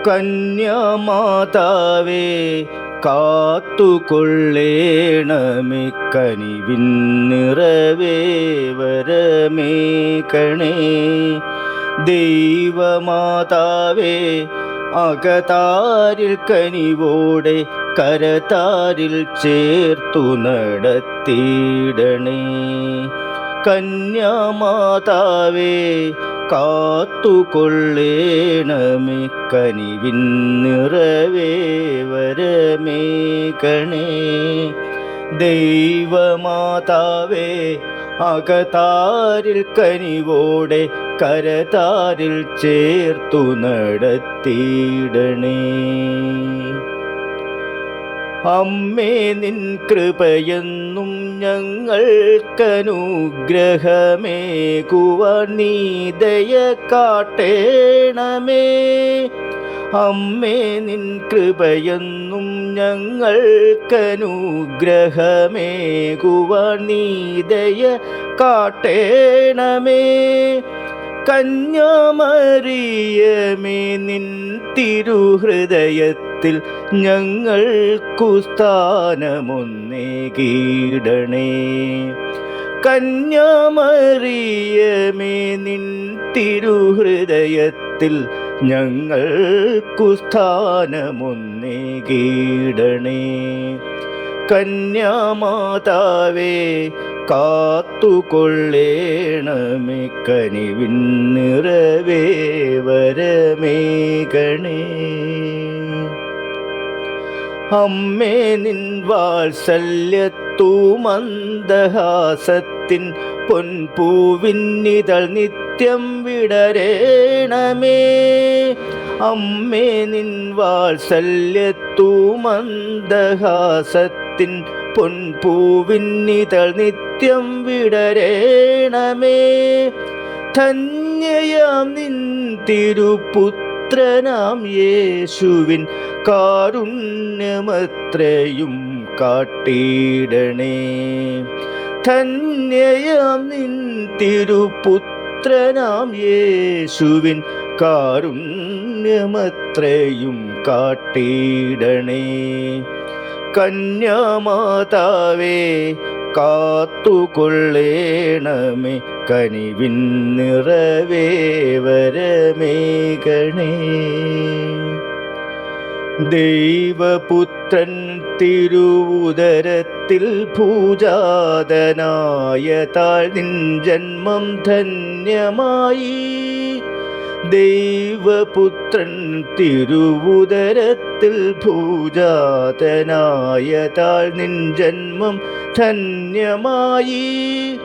കന്യാമാതാവേ കാത്തുകൊള്ളേണമേ, കനിവിൻ നിറവേ വരമേകണേ. ദൈവമാതാവേ അകതാരിൽ കനിവോടെ കരതാരിൽ ചേർത്തു നടത്തിയിടണേ. കന്യാമാതാവേ കാത്തുകൊള്ളേണമേ, കനിവിൻ നിറവേ വരമേകണേ. ദൈവമാതാവേ അകതാരിൽ കനിവോടെ കരതാരിൽ ചേർത്തു നടത്തിയിടണേ. അമ്മേ നിൻ കൃപയെന്നും ഞങ്ങൾക്കനുഗ്രഹമേകുവാൻ നീ ദയ കാട്ടേണമേ. അമ്മേ നിൻ കൃപയെന്നും ഞങ്ങൾക്കനുഗ്രഹമേകുവാൻ നീ ദയ കാട്ടേണമേ. കന്യാമറിയമേ നിൻ തിരുഹൃദയത്തിൽ ഞങ്ങൾക്കു സ്ഥാനമൊന്നേകിടണേ. കന്യാമറിയമേ നിൻ തിരുഹൃദയത്തിൽ ഞങ്ങൾക്കു സ്ഥാനമൊന്നേകിടണേ. കന്യാമാതാവേ കാത്തുകൊള്ളേണമേ, കനിവിൻ നിറവേ വരമേകണേ. അമ്മേ നിൻ വാത്സല്യത്തു മന്ദഹാസത്തിൻ പൊൻപൂവിന്നിതൾ നിത്യം വിടരേണമേ. അമ്മേ നിൻ വാത്സല്യത്തു മന്ദഹാസത്തിൻ പൊൻപൂവിന്നിതൾ നിത്യം വിടരേണമേ. ധന്യയാം നിൻ തിരുപുത്രനാം യേശുവിൻ കാരുണ്യമത്രയും കാട്ടിയിടണേ. ധന്യയാം നിൻ തിരുപുത്രനാം യേശുവിൻ കാരുണ്യമത്രയും കാട്ടിയിടണേ. കന്യാമാതാവേ കാത്തുകൊള്ളേണമേ, കനിവിൻ നിറവേ വരമേകണേ. ദൈവപുത്രൻ തിരുവുദരത്തിൽ ഭൂജാതനായ താൾ നിൻ ജന്മം ധന്യമായി. ദൈവപുത്രൻ തിരുവുദരത്തിൽ ഭൂജാതനായ താൾ നിൻ ജന്മം ധന്യമായി.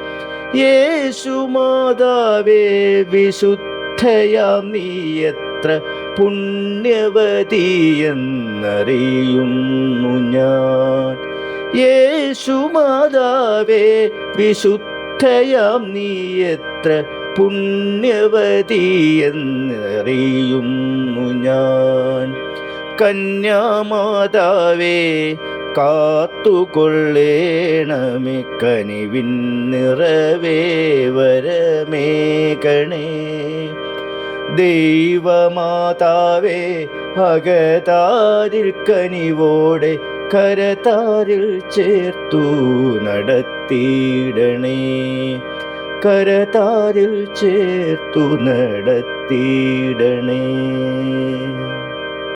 യേശുമാതാവേ വിശുദ്ധയാം നീ എത്ര പുണ്യവതിയെന്നറിയുന്നു ഞാൻ. യേശുമാതാവേ വിശുദ്ധയാം നീ എത്ര പുണ്യവതിയെന്നറിയുന്നു ഞാൻ. കന്യാമാതാവേ കാത്തുകൊള്ളേണമേ, കനിവിൻ നിറവേ വരമേകണേ. ദൈവമാതാവേ അകതാരിൽ കനിവോടെ കരതാരിൽ ചേർത്തു നടത്തിയിടണേ. കരതാരിൽ ചേർത്തു നടത്തിയിടണേ.